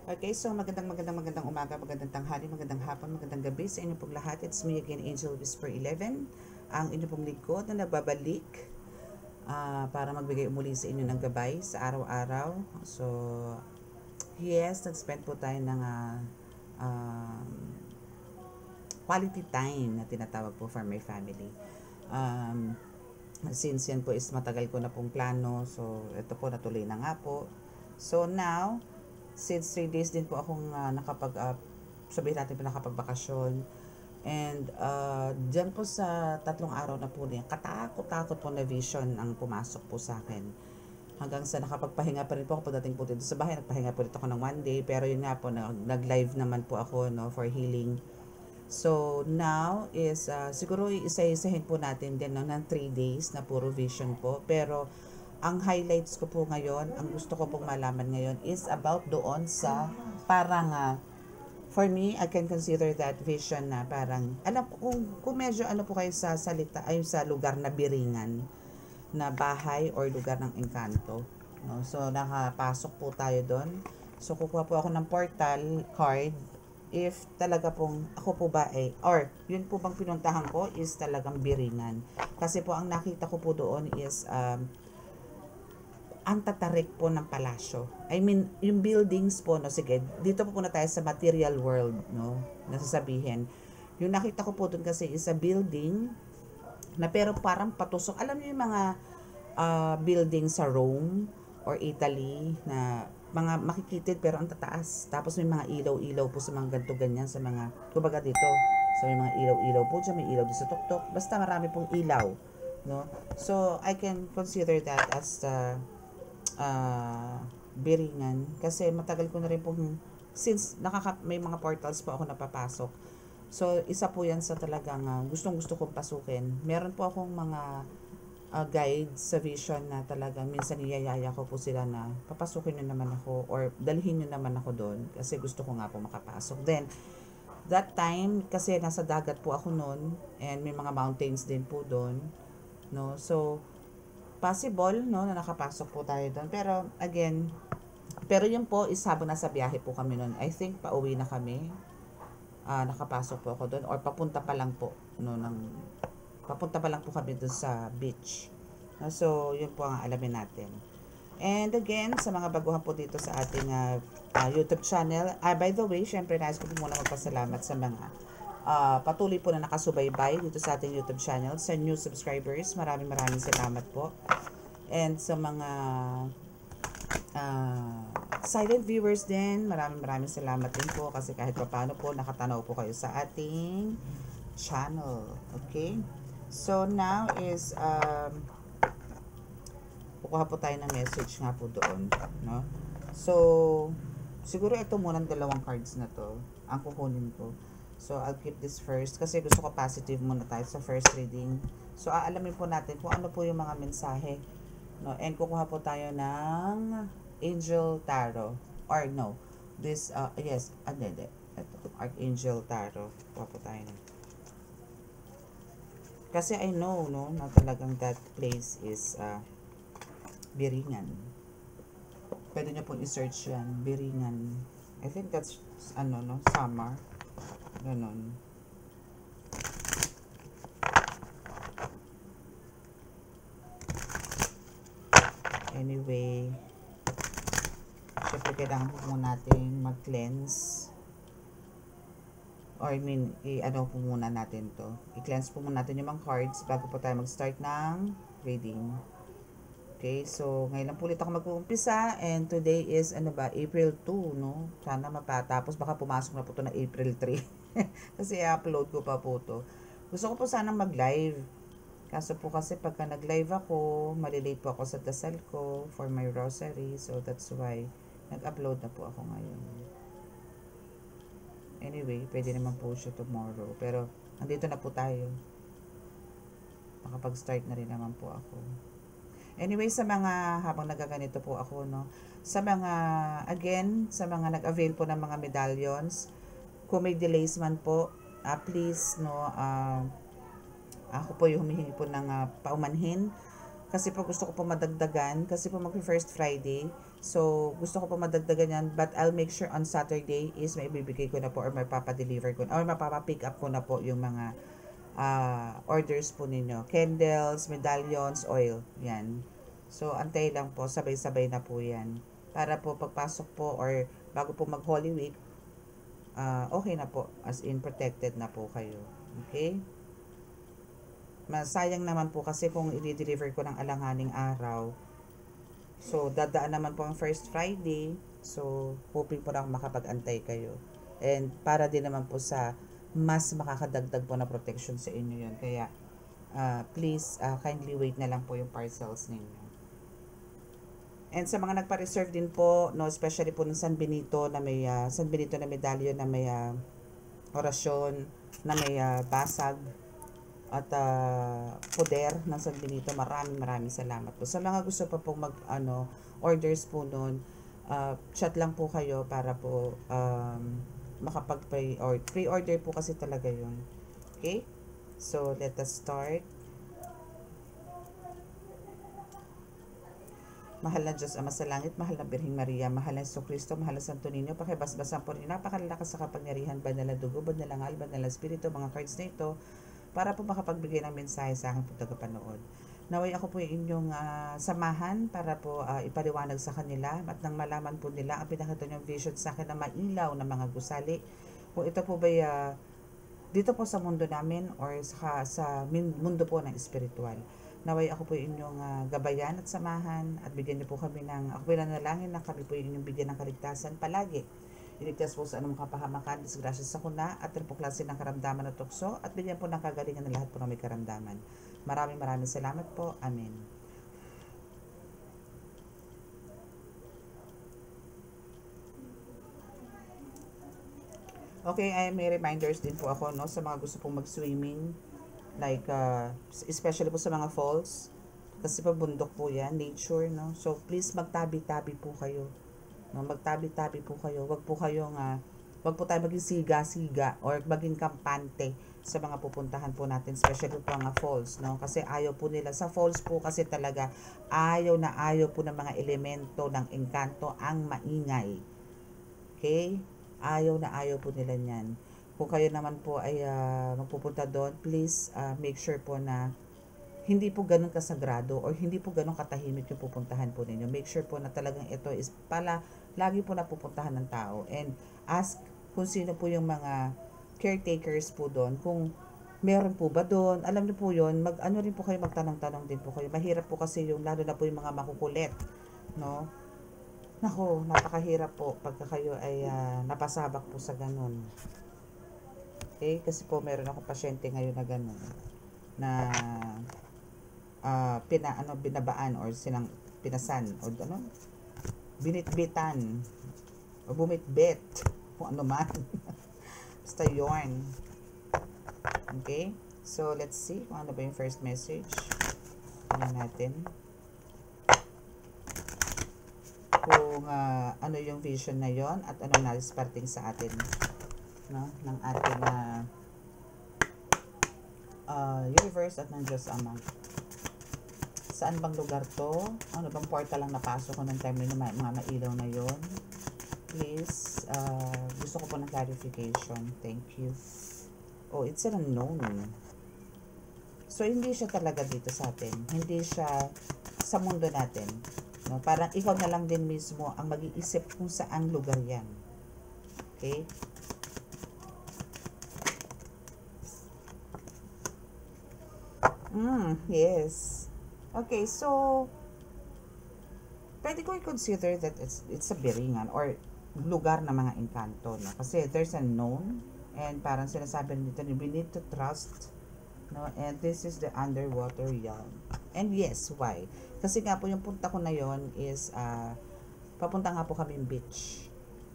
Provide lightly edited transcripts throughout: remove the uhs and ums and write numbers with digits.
Okay, so magandang umaga, magandang tanghali, magandang hapon, magandang gabi sa inyo pong lahat. It's me again, Angel Whisper 11, ang inyo pong lingkod na nagbabalik para magbigay muli sa inyo ng gabay sa araw-araw. So, yes, nag-spend po tayo ng quality time na tinatawag po for my family. Um, since yan po is matagal ko na pong plano, so ito po natuloy na nga po. So now, since 3 days din po akong sabihin natin po nakapagbakasyon, and dyan po sa 3 araw na po niya, katakot-takot po na vision ang pumasok po sa akin. Hanggang sa nakapagpahinga pa rin po ako pagdating po dito sa bahay, nagpahinga po dito ako ng 1 day, pero yun nga po, nag-live naman po ako no, for healing. So, now is, siguro isa-isahin po natin din no, ng 3 days na puro vision po. Pero, ang highlights ko po ngayon, ang gusto ko pong malaman ngayon is about doon sa parang, for me, I can consider that vision na parang, alam ko, kung medyo ano po kayo sa salita, ay sa lugar na biringan, na bahay or lugar ng engkanto. No? So, nakapasok po tayo doon. So, kukuha po ako ng portal card if talaga pong ako po ba or yun po bang pinuntahan ko is talagang biringan. Kasi po ang nakita ko po doon is ang tatarik po ng palasyo. I mean, yung buildings po, no, sige, dito po na tayo sa material world, no, nasasabihin. Yung nakita ko po doon kasi is a building na pero parang patusok. Alam niyo yung mga building sa Rome or Italy na mga makikitid pero ang tataas. Tapos may mga ilaw-ilaw po sa mga ganito ganyan sa mga, kumbaga dito. So may mga ilaw-ilaw po dyan, may ilaw dito sa tuktok. Basta marami pong ilaw. No? So I can consider that as biringan. Kasi matagal ko na rin pong, since may mga portals po ako napapasok. So isa po yan sa talagang gustong gusto kong pasukin. Meron po akong mga guide sa vision na talagang minsan niyayaya ko po sila na papasukin nyo naman ako or dalhin nyo naman ako doon kasi gusto ko nga po makapasok. Then, that time, kasi nasa dagat po ako noon and may mga mountains din po doon. No? So, possible no, na nakapasok po tayo doon. Pero, again, pero yun po is habang nasa biyahe po kami noon. I think pauwi na kami. Nakapasok po ako doon or papunta pa lang po no, papunta pa lang po kami doon sa beach. So, yun po ang alamin natin. And again, sa mga baguhan po dito sa ating YouTube channel, by the way, syempre nais ko po muna magpasalamat sa mga patuloy po na nakasubaybay dito sa ating YouTube channel, sa new subscribers. Maraming salamat po. And sa mga silent viewers din, maraming salamat din po kasi kahit pa paano po nakatanaw po kayo sa ating channel. Okay? So, now is, kukuha po tayo ng message nga po doon. No? So, siguro ito muna ng dalawang cards na to ang kukunin ko. So, I'll keep this first kasi gusto ko positive muna tayo sa first reading. So, aalamin po natin kung ano po yung mga mensahe. No? And kukuha po tayo ng Angel Tarot. Or no, this, yes, hindi. Ito, Archangel Tarot. Kukuha po tayo ng kasi I know, no, na talagang that place is Biringan. Pwede nyo pong i-search yan, Biringan. I think that's, ano, no, Samar. Ganon. Anyway, syempre kailangan po muna natin mag-cleanse. Or I mean, i-ano po muna natin to. I-cleanse po muna natin yung mga cards bago po tayo mag-start ng reading. Okay, so ngayon lang po ulit ako mag-uumpisa and today is, ano ba, April 2, no? Sana mapatapos, baka pumasok na po to na April 3. Kasi i-upload ko pa po to. Gusto ko po sanang mag-live. Kaso po kasi pagka nag-live ako, malilate po ako sa dasal ko for my rosary. So that's why nag-upload na po ako ngayon. Anyway, pwede naman po siya tomorrow. Pero, andito na po tayo. Makapag-start na rin naman po ako. Anyway, sa mga, habang nagaganito po ako, no, sa mga, again, sa mga nag-avail po ng mga medallions, kung may delays man po, please, no, ako po yung humihingi po ng paumanhin Kasi po gusto ko po madagdagan, kasi po mag-first Friday. So, gusto ko po madagdagan yan, but I'll make sure on Saturday is may ibibigay ko na po or may papadeliver ko or mapapa-pick up ko na po yung mga orders po ninyo. Candles, medallions, oil. Yan. So, antay lang po. Sabay-sabay na po yan. Para po pagpasok po or bago po mag-Holy Week, okay na po. As in, protected na po kayo. Okay? Masayang naman po kasi kung i-deliver ko ng alanganing araw. So, dadaan naman po ang first Friday. So, hoping po na makapag-antay kayo. And para din naman po sa mas makakadagdag po na protection sa inyo yun. Kaya, please, kindly wait na lang po yung parcels ninyo. And sa mga nagpa-reserve din po, no, especially po ng San Benito na may San Benito na medallion na may orasyon, na may basag at poder ng San Benito. Maraming salamat po. Sa mga gusto pa pong orders po noon, chat lang po kayo para po pre-order po kasi talaga yun. Okay? So, let us start. Mahal na Diyos Ama sa langit, mahal na Birheng Maria, mahal na Jesucristo, mahal na Santo Niño, pakibasbasan po rin napakalakas sa kapangyarihan, banal na dugo, banal na ngal, banal na espiritu, mga cards na ito, para po makapagbigay ng mensahe sa akin po tagapanood. Naway ako po yung inyong samahan para po ipaliwanag sa kanila at nang malaman po nila ang pinakita niyong vision sa akin na mailaw na mga gusali. Kung ito po ba dito po sa mundo namin or sa mundo po ng espiritual. Naway ako po yung inyong gabayan at samahan at bigyan niyo po kami ako po nanalangin na kami po yung inyong bigyan ng kaligtasan palagi. Iligtas po sa anumang kapahamakan, disgrasya sa kuna at po klase ng karamdaman at tukso at bigyan po ng kagalingan ng lahat po ng may karamdaman. Maraming salamat po. Amen. Okay, may reminders din po ako no sa mga gusto pong mag-swimming. Like, especially po sa mga falls. Kasi pa bundok po yan, nature, no? So, please magtabi-tabi po kayo. No? Magtabi-tabi po kayo. Wag po tayo maging siga-siga or maging kampante sa mga pupuntahan po natin, especially po mga falls, no? Kasi ayaw po nila. Sa falls po kasi talaga, ayaw po ng mga elemento ng engkanto ang maingay. Okay? Ayaw po nila niyan. Kung kayo naman po ay magpupunta doon, please make sure po na hindi po ganun kasagrado or hindi po ganun katahimik yung pupuntahan po ninyo. Make sure po na talagang ito is lagi po napupuntahan ng tao. And ask kung sino po yung mga caretakers po doon. Kung meron po ba doon, alam niyo po yun, rin po kayo, magtanong-tanong din po kayo. Mahirap po kasi lalo na po yung mga makukulit. No? Nako, napakahirap po pagka kayo ay napasabak po sa ganun. Okay? Kasi po meron ako pasyente ngayon na gano'n na binabaan or pinasan o binitbitan o bumitbit kung ano man. Basta yun. Okay? So, let's see kung ano ba yung first message. Tingnan natin. Kung ano yung vision na yon at ano na parting sa atin. No, ng ating universe at ng Diyos Ama. Saan bang lugar to? Ano bang portal lang napasok ko ng time na mga mailaw na yon? Please, gusto ko po ng clarification. Thank you. Oh, it's an unknown. So, hindi siya talaga dito sa atin. Hindi siya sa mundo natin. No? Parang ikaw na lang din mismo ang mag-iisip kung saan lugar yan. Okay? Yes. Okay, so pwede ko i-consider that it's a biringan or lugar na mga engkanto, no? Kasi there's a known and parang sinasabi nito, we need to trust, no? And this is the underwater realm. And yes, why? Kasi nga po yung punta ko na yon is papunta nga po kami beach.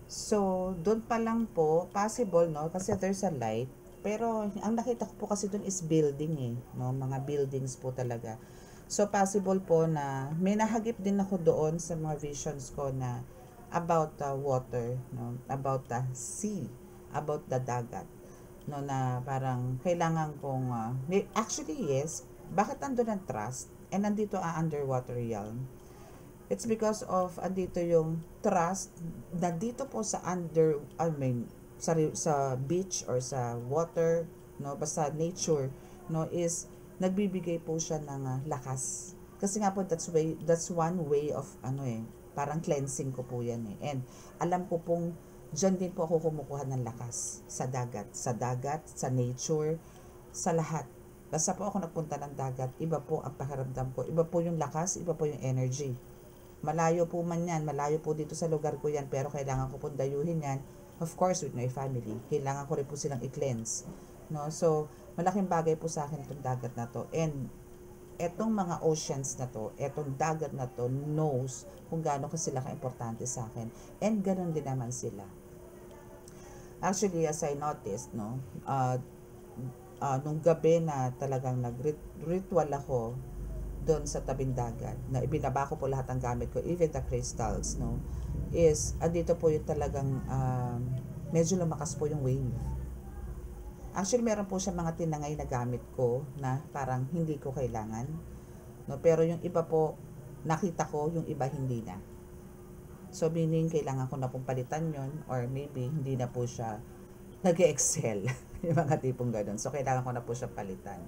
So, doon pa lang po possible, no? Kasi there's a light. Pero, ang nakita ko po kasi doon is building no? Mga buildings po talaga. So, possible po na may nahagip din ako doon sa mga visions ko na about the water, no? About the sea, about the dagat, no? Na parang kailangan kong, actually yes, bakit nandun ang trust? and nandito ang underwater realm. It's because of andito yung trust na dito po sa sa beach or sa water, no, basta nature, no, is nagbibigay po siya ng lakas. Kasi nga po that's one way of parang cleansing ko po yan eh. And alam ko pong diyan din po ako kumukuha ng lakas sa dagat, sa nature, sa lahat. Basta po ako nagpunta ng dagat, iba po ang pakiramdam ko, iba po yung lakas, iba po yung energy. Malayo po man yan, malayo po dito sa lugar ko yan, pero kailangan ko pong dayuhin yan, of course with my family. Kailangan ko rin po silang i-cleanse, no? So malaking bagay po sa akin itong dagat na to, and etong mga oceans na to, etong dagat na to knows kung gaano ka sila ka-importante sa akin, and ganun din naman sila. Actually, as I noticed, no, nung gabi na talagang nag-ritual ako doon sa tabing dagat, na ibinaba ko po lahat ng gamit ko, even the crystals, no, is andito po yung talagang medyo lumakas po yung wave. Actually, meron po siya mga tinangay na gamit ko na parang hindi ko kailangan, no, pero yung iba po nakita ko, yung iba hindi na. So meaning kailangan ko na pong palitan yon, or maybe hindi na po siya nag-excel. Yung mga tipong ganun. So kailangan ko na po siya palitan,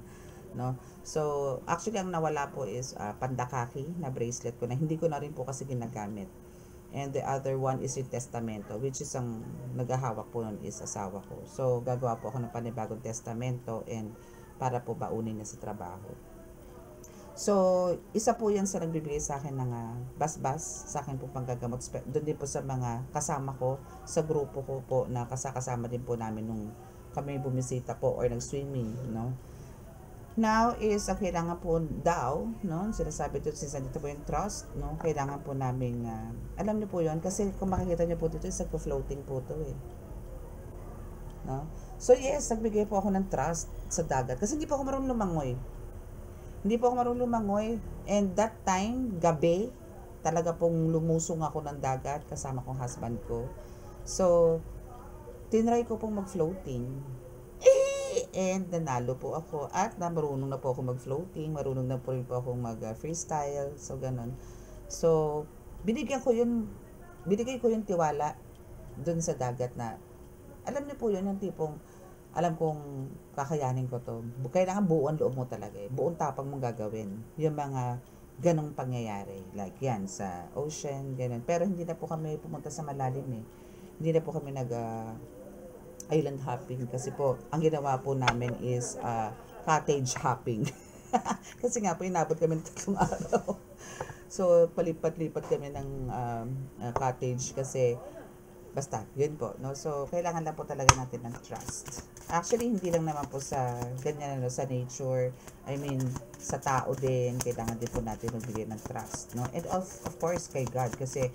no? So actually ang nawala po is pandakaki na bracelet ko na hindi ko na rin po kasi ginagamit. And the other one is yung testamento, which is ang naghahawak po nun is asawa ko. So gagawa po ako ng panibagong testamento, and para po baunin niya sa trabaho. So isa po yan sa nagbibigay sa akin ng basbas sa akin po panggagamot. Doon din po sa mga kasama ko sa grupo ko po, na kasama din po namin nung kami bumisita po or nag-swimming, no. Now is kailangan po daw, no, sinasabi dito, since dito po yung trust, no, kailangan po namin alam niyo po yon, kasi kung makikita niyo po dito is floating po to eh, no. So yes, nagbigay po ako ng trust sa dagat kasi hindi po ako marunong lumangoy, and that time gabi talaga pong lumusong ako ng dagat kasama kong husband ko. So tinry ko pong mag-floating, and nanalo po ako, at marunong na po ako mag-floating, marunong na po rin po ako mag-freestyle, so ganun. So binigay ko yung tiwala dun sa dagat na alam niyo po yun, yung tipong alam kong kakayanin ko to. Kailangan buo ang loob mo talaga eh. Buong tapang mong gagawin yung mga ganong pangyayari, like yan sa ocean, ganun. Pero hindi na po kami pumunta sa malalim eh. Hindi na po kami island hopping, kasi po ang ginawa po namin is cottage hopping. Kasi nga po inabot kami ng 3 araw. So palipat-lipat kami ng cottage kasi basta yun po, no. So kailangan lang po talaga natin ng trust. Actually hindi lang naman po sa ganyan, no, sa nature, I mean sa tao din kailangan din po natin magbigay ng trust, no. And of course kay God, kasi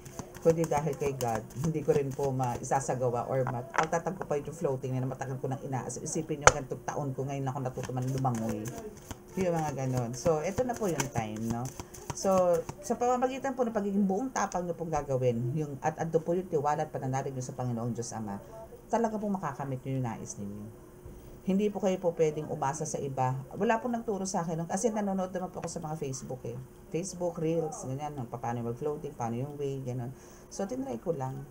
kundi dahil kay God, hindi ko rin po maisasagawa or pagtatag ko pa yung floating na matagal ko nang inaasap. Isipin nyo, ganitong taon ko ngayon ako natutuman lumangoy. Yung mga ganon. So, ito na po yung time, no? So, sa pamamagitan po ng pagiging buong tapang nyo pong gagawin, at ando po yung tiwala at pananalig nyo sa Panginoong Diyos Ama, talaga po makakamit nyo yung nais ninyo. Hindi po kayo po pwedeng umasa sa iba. Wala po nagturo sa akin, kasi nanonood naman po ako sa mga Facebook eh. Facebook, Reels, ganyan, paano mag-floating, paano yung way, gano'n. So, tinry ko lang.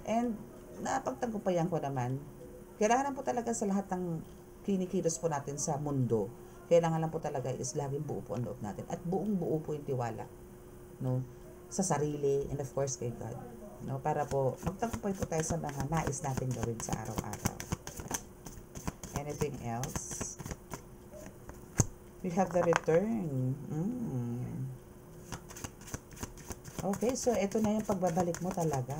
And, napagtagumpayan ko naman. Kailangan lang po talaga sa lahat ng kinikilos po natin sa mundo, kailangan lang po talaga is laging buo po ang loob natin. At buong buo po yung tiwala, no, sa sarili, and of course kay God. No, para po, magtagumpay po tayo sa mga nais natin gawin sa araw-araw. Anything else? We have the return. Okay, so ito na yung pagbabalik mo talaga.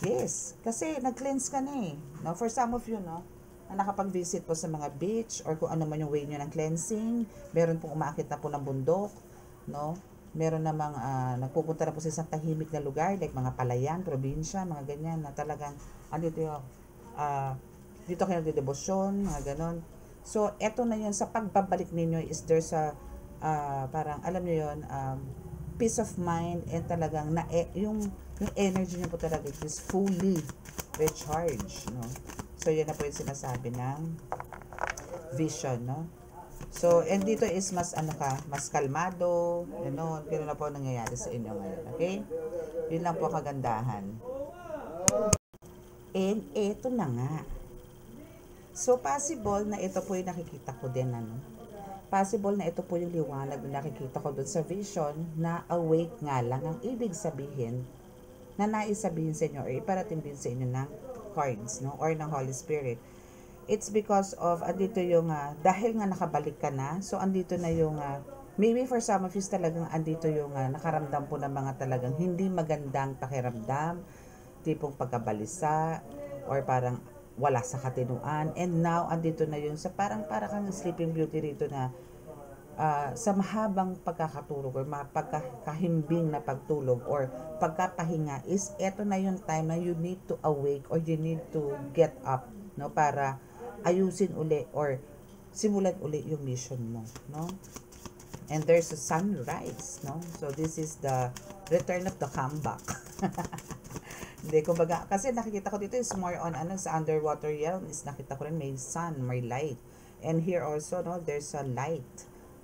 Yes, kasi nag-cleanse ka na eh. No, for some of you, no, na nakapag-visit po sa mga beach or kung ano man yung way nyo ng cleansing, meron pong umaakit na po ng bundok, no, meron namang nagpupunta na po sa isang tahimik na lugar, like mga palayan, probinsya, mga ganyan, na talagang, dito kayo nagdedebosyon, mga ganon. So, eto na yun, sa pagbabalik ninyo is there's parang, alam nyo yun, peace of mind, and talagang, yung energy nyo po talaga is fully recharged, no? So, yun na po yung sinasabi ng vision, no? So, and dito is mas ano ka, mas kalmado, gano'n na po nangyayari sa inyo ngayon, okay? Yun lang po kagandahan. And eto na nga. So, possible na ito po yung nakikita ko din, ano? Possible na ito po yung liwanag na nakikita ko doon sa vision na awake nga lang ang ibig sabihin na naisabihin sa inyo or iparating din sa inyo ng cards, no? Or ng Holy Spirit. It's because of, andito yung, dahil nga nakabalik ka na, so andito na yung, maybe for some of you talagang andito yung nakaramdam po ng mga talagang hindi magandang pakiramdam, tipong pagkabalisa, or parang wala sa katinuan, and now andito na yung sa parang kang sleeping beauty rito na sa mahabang pagkakatulog or pagkakahimbing na pagtulog or pagkapahinga is eto na yung time na you need to awake or you need to get up, no, para ayusin uli or simulan uli yung mission mo, no? And there's a sunrise, no? So this is the return of the comeback. Hindi, kumbaga, kasi nakikita ko dito is more on sa underwater realm is nakita ko rin may sun, may light. And here also, no, there's a light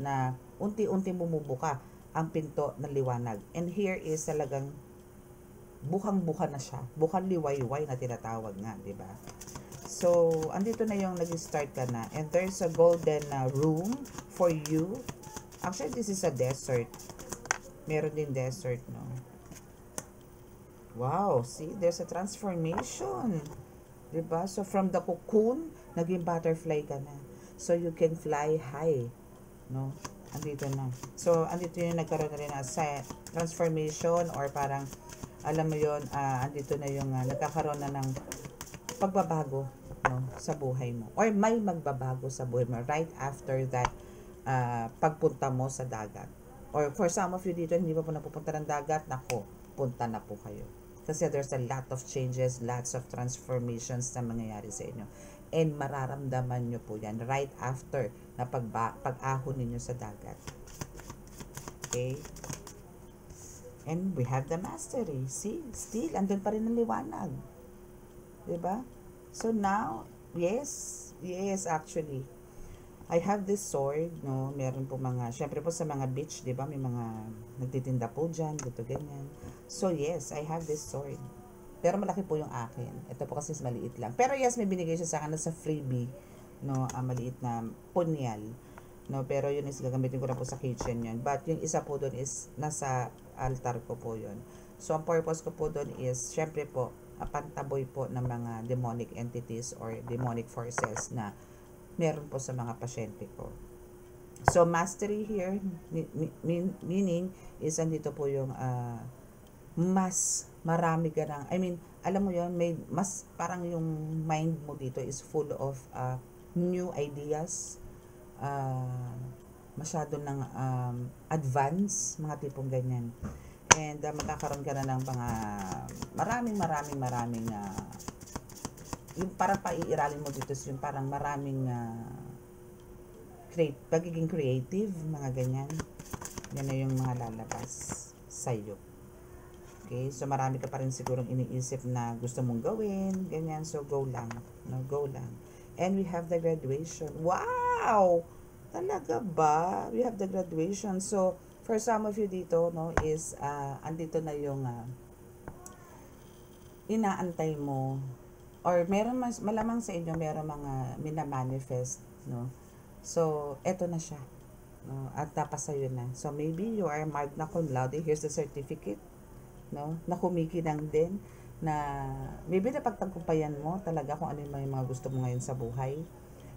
na unti-unti bumubuka ang pinto ng liwanag. And here is talagang bukang-buka na siya. Bukang liwayway na tinatawag nga, di ba? So, andito na yung nag-start ka na. And there's a golden room for you. Actually, this is a desert. Meron din desert, no? Wow, see? There's a transformation. Diba? So, from the cocoon, naging butterfly ka na. So, you can fly high. No? Andito na. So, andito yung nagkaroon na rin sa transformation or parang, alam mo yun, andito na yung nagkakaroon na ng pagbabago, no, sa buhay mo. Or may magbabago sa buhay mo right after that pagpunta mo sa dagat. Or for some of you dito, hindi pa po napupunta ng dagat, nako, punta na po kayo. Kasi there's a lot of changes, lots of transformations na mangyayari sa inyo. And mararamdaman nyo po yan right after na pag-ahon ninyo sa dagat. Okay? And we have the mastery. See? Still, andun pa rin ang liwanag. Diba? So now, yes, actually. I have this sword, no? Meron po mga, syempre po sa mga beach, diba? May mga nagtitinda po dyan, dito, ganyan. So yes, I have this sword. Pero malaki po yung akin. Ito po kasi maliit lang. Pero yes, may binigay siya sa akin sa freebie, no? Maliit na punyal. No? Pero yun is gagamitin ko na po sa kitchen yun. But yung isa po doon is nasa altar ko po yun. So ang purpose ko po doon is, syempre po, pantaboy po ng mga demonic entities or demonic forces na meron po sa mga pasyente ko. So, mastery here, meaning, is andito po yung mas marami ka ng, I mean, alam mo yun, may, mas parang yung mind mo dito is full of new ideas, masyado ng advance, mga tipong ganyan. And magkakaroon ka na ng mga maraming yung parang paiiralin mo dito yung parang maraming pagiging creative, mga ganyan. Yan na yung mga lalabas sa'yo. Okay? So, marami ka pa rin sigurong iniisip na gusto mong gawin, ganyan. So, go lang. No, go lang. And we have the graduation. Wow! Talaga ba? We have the graduation. So, for some of you dito, no, is, andito na yung inaantay mo or meron malamang sa inyo meron mga minamanifest, no? So, eto na siya, no? At napasayo na. So, maybe you are magna cum laude. Here's the certificate, no? Na kumikinang din na maybe napagtagumpayan mo talaga kung ano yung mga gusto mo ngayon sa buhay.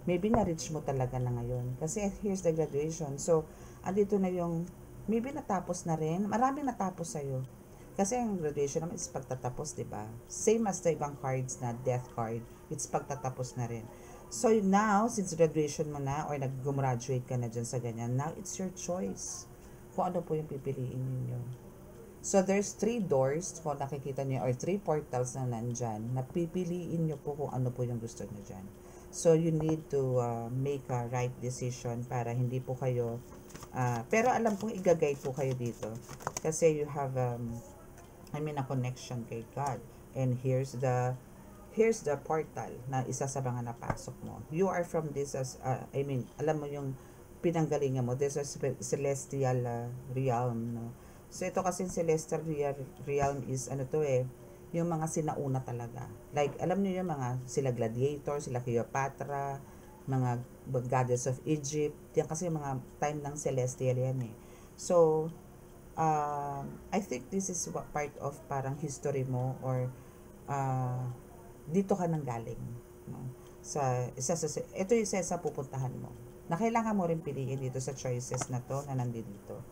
Maybe na-reach mo talaga na ngayon. Kasi here's the graduation. So, andito na yung maybe natapos na rin. Maraming natapos sa'yo. Kasi ang graduation naman is pagtatapos, di ba? Same as the ibang cards na death card, it's pagtatapos na rin. So now, since graduation mo na or nag-graduate ka na dyan sa ganyan, now it's your choice kung ano po yung pipiliin ninyo. So there's 3 doors kung nakikita niyo or 3 portals na nandyan na pipiliin nyo po kung ano po yung gusto nyo dyan. So you need to make a right decision para hindi po kayo pero alam kong i-guide po kayo dito kasi you have a connection kay God. And here's the portal na isa sa mga napasok mo. You are from this as, alam mo yung pinanggalingan mo. There's a celestial realm, no? So, ito kasi celestial realm is, ano to yung mga sinauna talaga. Like, alam niyo yung mga, sila gladiator, sila Cleopatra, mga goddess of Egypt. Yan kasi yung mga time ng celestial yan So, I think this is part of parang history mo or dito ka nang galing. No? Ito yung isa sa pupuntahan mo. Na kailangan mo rin piliin dito sa choices na to na nandito.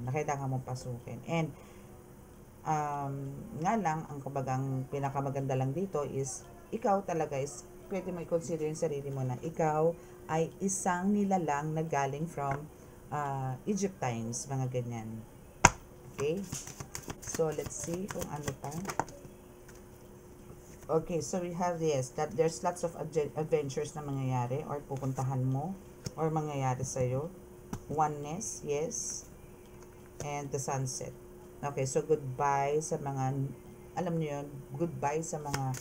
Na kailangan mong pasukin. And, nga lang, ang kumbagang pinakamaganda lang dito is, ikaw talaga is, pwede mo i-consider yung sarili mo na ikaw ay isang nilalang na galing from Egypt times, mga ganyan. Okay? So, let's see kung ano pa. Okay, so we have this, that there's lots of adventures na mangyayari or pupuntahan mo or mangyayari sa'yo. Oneness, yes. And the sunset. Okay, so goodbye sa mga, alam niyo yun, goodbye sa mga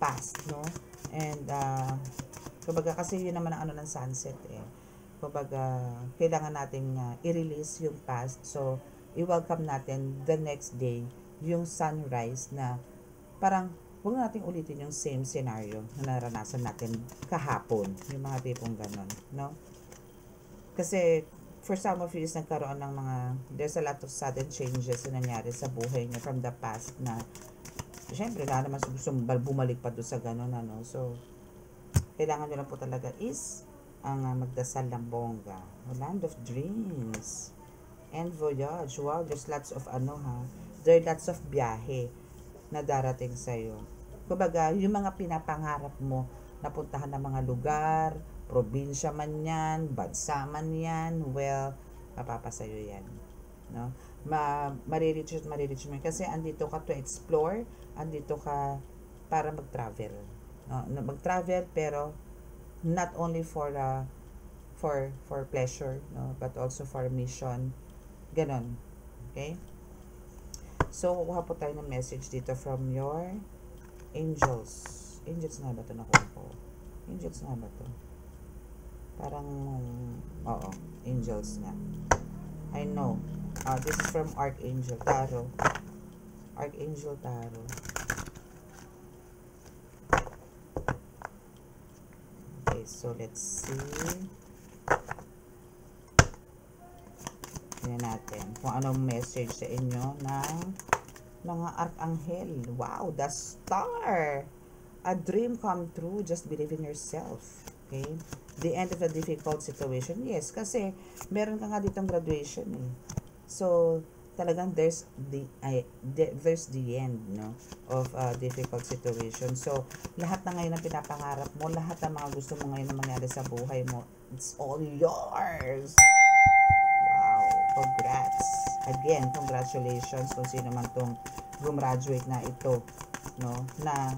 past, no? And, kumbaga kasi yun naman ang ano ng sunset Kumbaga, kailangan nating i-release yung past. So, i-welcome natin the next day, yung sunrise na parang, huwag natin ulitin yung same scenario na naranasan natin kahapon. Yung mga tipong ganon, no? Kasi, for some of you is nagkaroon ng mga, there's a lot of sudden changes na nangyari sa buhay niyo from the past na, syempre, na naman gusto bumalik pa doon sa ganon, ano? So, kailangan nyo lang po talaga is, ang magdasal ng bongga. Land of dreams. And voyage. Wow, there's lots of there are lots of biyahe na darating sa'yo. Kumbaga, yung mga pinapangarap mo, napuntahan ng mga lugar, probinsya man yan, bansa man yan, well, mapapasayo yan. No? Marireach mo. Kasi andito ka to explore, andito ka para mag-travel. No? Mag-travel, pero not only for pleasure, no? But also for mission. Ganon. Okay? So, kukuha po tayo ng message dito from your angels. Angels nga ba ito nakuha ko? Angels nga ba ito? Parang, oo, angels nga. I know. This is from Archangel Tarot. Archangel Tarot. Okay, so let's see. Tingnan natin kung anong message sa inyo ng mga arkanghel. Wow, the star! A dream come true, just believe in yourself. Okay? The end of a difficult situation. Yes, kasi meron ka nga ditong graduation So, talagang there's the end, no, of a difficult situation. So, lahat na ngayon ang pinapangarap mo, lahat ng mga gusto mo ngayon na mangyari sa buhay mo, it's all yours. Congrats. Again, congratulations kung sino man tong gumraduate na ito, no? Na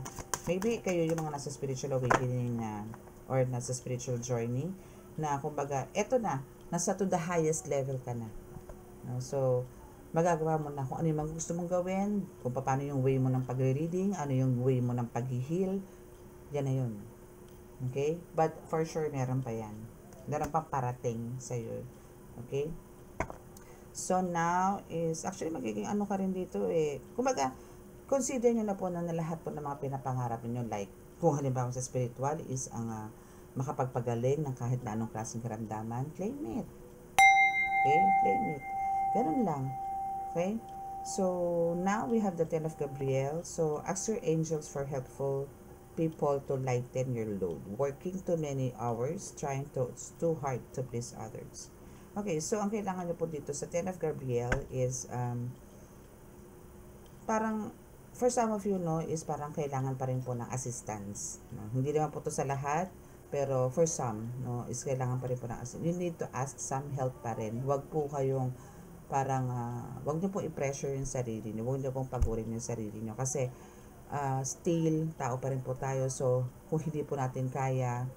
maybe kayo yung mga nasa spiritual awakening na or nasa spiritual journey na kumbaga, eto na, nasa to the highest level ka na. No? So, magagawa mo na kung ano yung mga gusto mong gawin, kung paano yung way mo ng pagre-reading, ano yung way mo ng pag-heal, yan na yun. Okay? But for sure, meron pa yan. Meron pang parating sa'yo. Okay? So, now is, actually, magiging ano ka rin dito kumbaga, consider nyo na po na lahat po ng mga pinapangarap nyo, like, kung halimbawa sa spiritual is ang makapagpagaling ng kahit na anong klaseng karamdaman, claim it. Okay? Claim it. Ganun lang. Okay? So, now we have the 10 of Gabriel. So, ask your angels for helpful people to lighten your load. Working too many hours, it's too hard to please others. Okay, so ang kailangan nyo po dito sa 10 of Gabriel is parang for some of you, no, is parang kailangan pa rin po ng assistance. No? Hindi naman po to sa lahat, pero for some, no, is kailangan pa rin po ng assistance. You need to ask some help pa rin. Huwag po kayong parang, huwag nyo po i-pressure yung sarili nyo. Huwag nyo pong pagurin yung sarili nyo. Kasi, still, tao pa rin po tayo. So, kung hindi po natin kaya,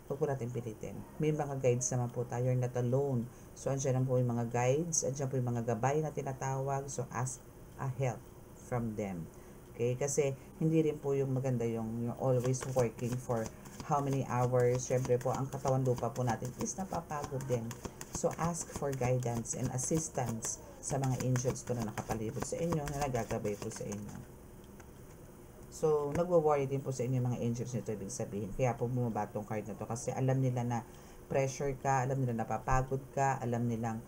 huwag po natin pilitin. May mga guides naman po tayo. You're not alone. So, andyan po yung mga guides. Andyan po yung mga gabay na tinatawag. So, ask a help from them. Okay? Kasi hindi rin po yung maganda yung always working for how many hours. Syempre po, ang katawan lupa po natin is napapagod din. So, ask for guidance and assistance sa mga angels ko na nakapalibot sa inyo, na nagagabay po sa inyo. So, nagwo-worry din po sa inyo mga angels nito, ibig sabihin. Kaya po bumaba tong card na to kasi alam nila na pressure ka, alam nila napapagod ka, alam nilang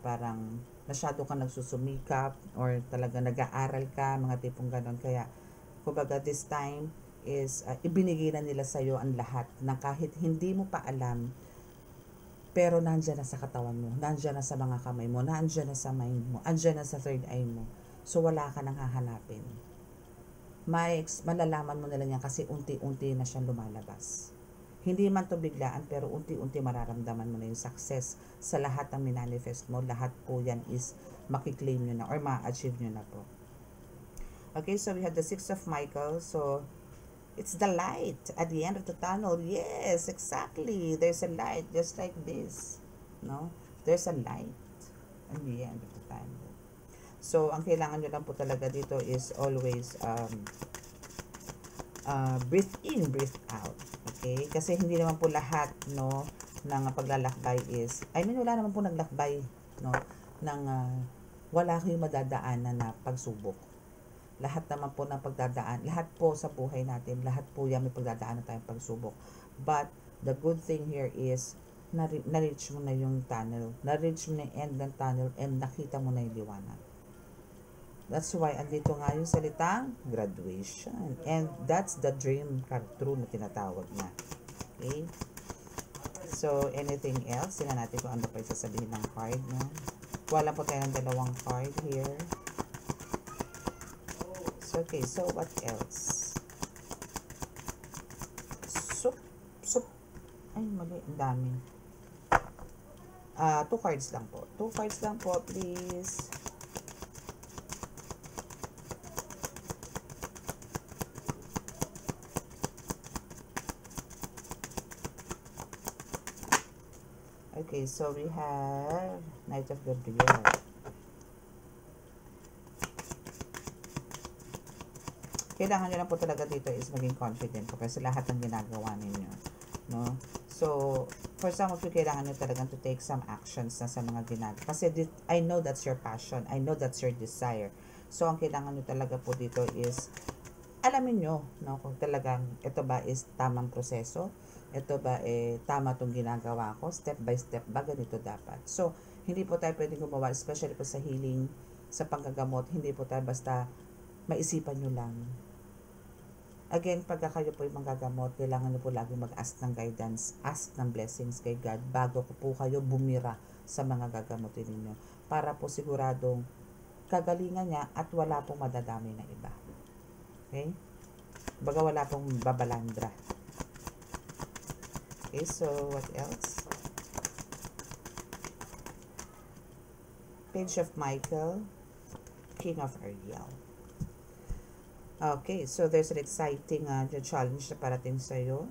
parang masyado kang nagsusumikap or talaga nag-aaral ka, mga tipong ganon. Kaya, kumbaga this time is ibinigay na nila sa'yo ang lahat na kahit hindi mo pa alam, pero nandyan na sa katawan mo, nandyan na sa mga kamay mo, nandyan na sa mind mo, andyan na sa third eye mo. So, wala ka nang hahanapin. Malalaman mo na lang yan kasi unti-unti na siyang lumalabas. Hindi man to biglaan, pero unti-unti mararamdaman mo na yung success sa lahat ng minanifest mo. Lahat po yan is makiklaim nyo na or ma-achieve nyo na po. Okay, so we have the Six of Michael. So, it's the light at the end of the tunnel. Yes, exactly. There's a light just like this. No? There's a light at the end of the tunnel. So, ang kailangan nyo lang po talaga dito is always breathe in, breathe out. Okay? Kasi hindi naman po lahat, no, ng paglalakbay is, wala naman po naglakbay, no, ng wala kayong madadaanan na pagsubok. Lahat naman po ng pagdadaan, lahat po sa buhay natin, lahat po yan may pagdadaan na tayong pagsubok. But, the good thing here is, na-reach mo na yung tunnel, na-reach mo na yung end ng tunnel, and nakita mo na yung liwanag. That's why, andito nga yung salitang graduation. And that's the dream come true na tinatawag na. Okay? So, anything else? Tingnan natin kung ano pa yung sasabihin ng card. No? Wala po tayo ng dalawang card here. So, okay, so what else? Soup. Ay, mali. Ang dami. 2 cards lang po. 2 cards lang po, please. Okay, so we have Knight of Gabriel. Kailangan nyo lang po talaga dito is maging confident po kasi lahat ng ginagawa ninyo. No? So, for some of you, kailangan nyo talagang to take some actions na sa mga ginagawa. Kasi I know that's your passion. I know that's your desire. So, ang kailangan nyo talaga po dito is alamin nyo, no, kung talagang ito ba is tamang proseso, ito ba tama itong ginagawa ko, step by step ba, ganito dapat. So, hindi po tayo pwedeng gumawa, especially po sa healing, sa panggagamot, hindi po tayo basta maisipan nyo lang. Again, pagka kayo po yung manggagamot, kailangan nyo po lagi mag-ask ng guidance, ask ng blessings kay God, bago po kayo bumira sa mga gagamotin ninyo, para po siguradong kagalingan niya at wala pong madadami na iba. Okay? Baga wala pong babalandra. Okay, so what else? Page of Michael, King of Ariel. Okay, so there's an exciting challenge na parating sa'yo.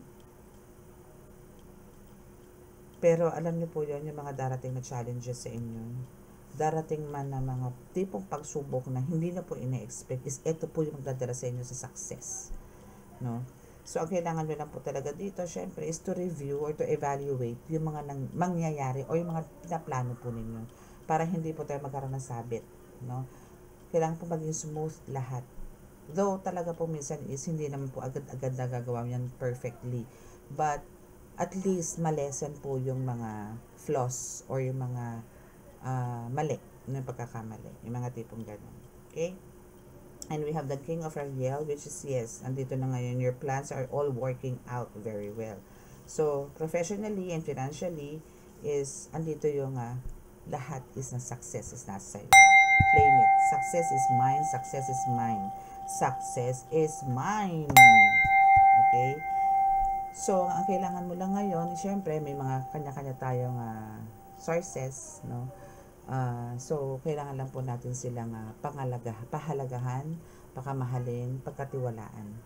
Pero alam niyo po yun, yung mga darating na challenges sa inyo. Darating man na mga tipong pagsubok na hindi na po ina-expect, is ito po yung magdadala sa inyo sa success. No? So, ang kailangan nyo lang po talaga dito, syempre, is to review or to evaluate yung mga mangyayari o yung mga pinaplano po ninyo para hindi po tayo magkaroon ng sabit. No? Kailangan po maging smooth lahat. Though, talaga po minsan is hindi naman po agad-agad nagagawa yan perfectly. But, at least, malesen po yung mga flaws or yung mga mali, yung pagkakamali. Yung mga tipong ganun. Okay? And we have the King of Ariel, which is, yes, andito na ngayon, your plans are all working out very well. So, professionally and financially, is, andito yung lahat is na success is nasa sa'yo. Claim it. Success is mine, success is mine. Success is mine. Okay? So, ang kailangan mo lang ngayon, syempre, may mga kanya-kanya tayong sources, no? So, kailangan lang po natin silang pahalagahan, pakamahalin, pagkatiwalaan.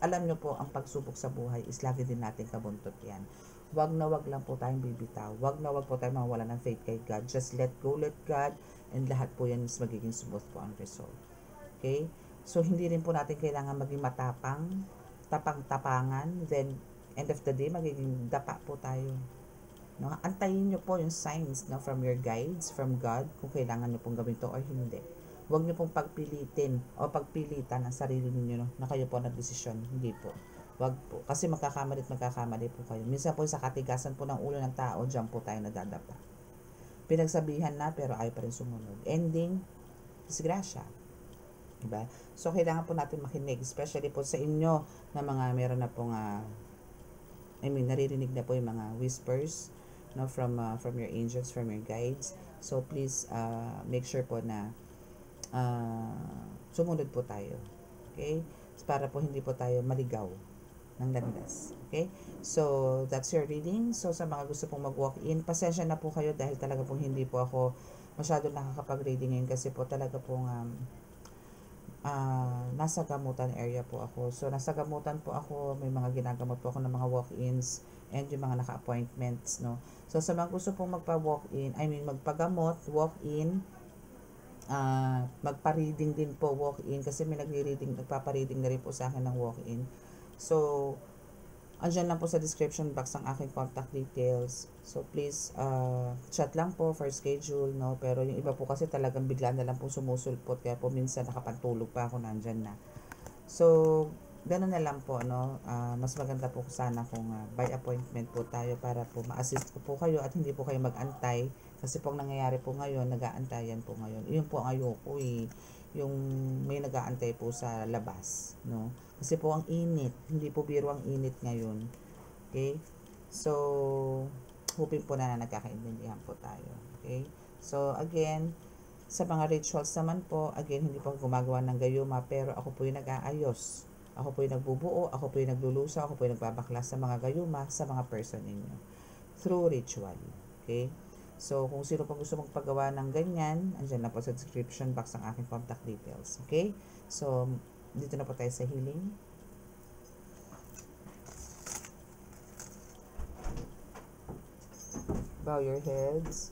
Alam nyo po, ang pagsubok sa buhay is lagi din natin kabuntot yan. Wag lang po tayong bibitaw. Wag po tayong mawala ng faith kay God. Just let go, let God, and lahat po yan is magiging smooth po ang result. Okay? So, hindi rin po natin kailangan maging matapang, tapang-tapangan, then end of the day, magiging dapa po tayo. No? Antayin nyo po yung signs, no, from your guides, from God, kung kailangan nyo pong gawin to or hindi. Huwag nyo pong pagpilitin o pagpilitan ang sarili ninyo, no, na kayo po nagdesisyon. Hindi po. Huwag po. Kasi magkakamali po kayo. Minsan po sa katigasan po ng ulo ng tao, dyan po tayo nadadapa. Pinagsabihan na pero ayaw pa rin sumunod. Ending, disgrasya. Diba? So, kailangan po natin makinig, especially po sa inyo na mga meron na pong, naririnig na po yung mga whispers, no, from your angels, from your guides. So, please, make sure po na sumunod po tayo. Okay? Para po hindi po tayo maligaw ng landas. Okay? So, that's your reading. So, sa mga gusto pong mag-walk-in, pasensya na po kayo dahil talaga pong hindi po ako masyado nakakapag-reading ngayon kasi po talaga pong nasa gamutan area po ako. So, nasa gamutan po ako, may mga ginagamot po ako ng mga walk-ins and yung mga naka-appointments, no. So, sa mga gusto pong magpa-walk-in, magpagamot, walk-in, magpa-reading din po, walk-in, kasi may nagpa-reading na rin po sa akin ng walk-in. So, andyan lang po sa description box ang aking contact details. So, please, chat lang po for schedule, no? Pero yung iba po kasi talagang bigla na lang po sumusulpot. Kaya po minsan nakapantulog pa ako nandyan na. So, gano'n na lang po, no? Mas maganda po sana kung by appointment po tayo para po ma-assist ko po kayo at hindi po kayo mag-antay. Kasi po ang nangyayari po ngayon, nag-aantayan po ngayon. Yun po ang ayoko eh. Yung may nag-aantay po sa labas, no? Kasi po ang init, hindi po biro ang init ngayon. Okay? So, hoping po na nagkakaintindihan po tayo. Okay? So, again, sa mga rituals naman po, again, hindi po ako gumagawa ng gayuma, pero ako po yung nag-aayos. Ako po yung nagbubuo, ako po yung naglulusa, ako po yung nagbabaklas sa mga gayuma, sa mga person ninyo. Through ritual. Okay? So, kung sino pa gusto magpagawa ng ganyan, andyan na po sa description box ang aking contact details. Okay? So, dito na po tayo sa healing. Bow your heads.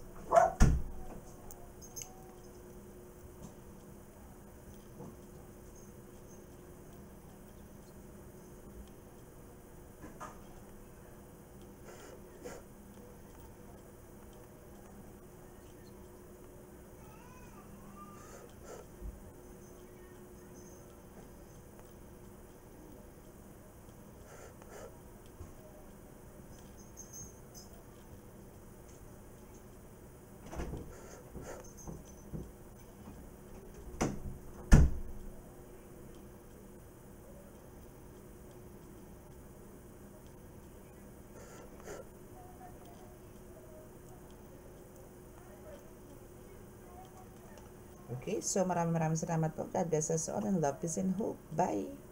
Okay, so maraming salamat po. God bless us all and love, peace and hope. Bye!